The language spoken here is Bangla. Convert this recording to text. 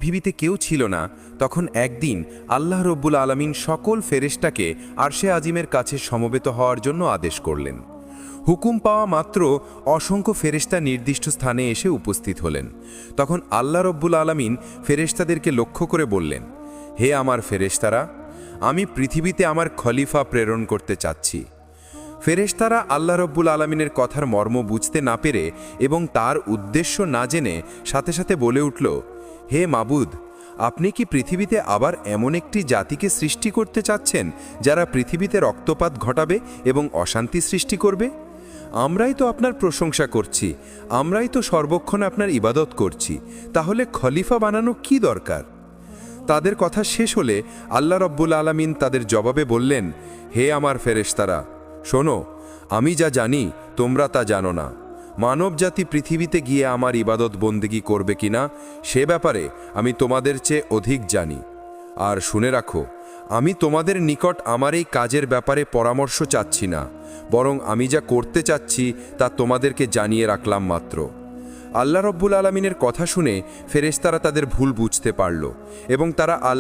পৃথিবীতে কেউ ছিল না, তখন একদিন আল্লাহ রব্বুল আলামিন সকল ফেরেশতাকে আরশে আজিমের কাছে সমবেত হওয়ার জন্য আদেশ করলেন। হুকুম পাওয়া মাত্র অসংখ্য ফেরেশতা নির্দিষ্ট স্থানে এসে উপস্থিত হলেন। তখন আল্লাহ রব্বুল আলামিন ফেরেশতাদেরকে লক্ষ্য করে বললেন, হে আমার ফেরেশতারা, আমি পৃথিবীতে আমার খলিফা প্রেরণ করতে চাচ্ছি। ফেরেশতারা আল্লাহ রব্বুল আলামিনের কথার মর্ম বুঝতে না পেরে এবং তার উদ্দেশ্য না জেনে সাথে সাথে বলে উঠল, হে মাবুদ, আপনি কি পৃথিবীতে আবার এমন একটি জাতিকে সৃষ্টি করতে চাচ্ছেন যারা পৃথিবীতে রক্তপাত ঘটাবে এবং অশান্তি সৃষ্টি করবে? আমরাই তো আপনার প্রশংসা করছি, আমরাই তো সর্বক্ষণ আপনার ইবাদত করছি, তাহলে খলিফা বানানো কি দরকার? তাদের কথা শেষ হলে আল্লাহ রব্বুল আলামিন তাদের জবাবে বললেন, হে আমার ফেরেশতারা, শোনো, আমি যা জানি তোমরা তা জানো না। মানবজাতি পৃথিবীতে গিয়ে আমার ইবাদত বন্দেগী করবে কিনা সে ব্যাপারে আমি তোমাদের চেয়ে অধিক জানি। আর শুনে রাখো, আমি তোমাদের নিকট আমার এই কাজের ব্যাপারে পরামর্শ চাচ্ছি না, বরং আমি যা করতে চাচ্ছি তা তোমাদেরকে জানিয়ে রাখলাম মাত্র। আল্লাহ রব্বুল আলামিনের কথা শুনে ফেরেশতারা তাদের ভুল বুঝতে পারল এবং তারা আল্লাহ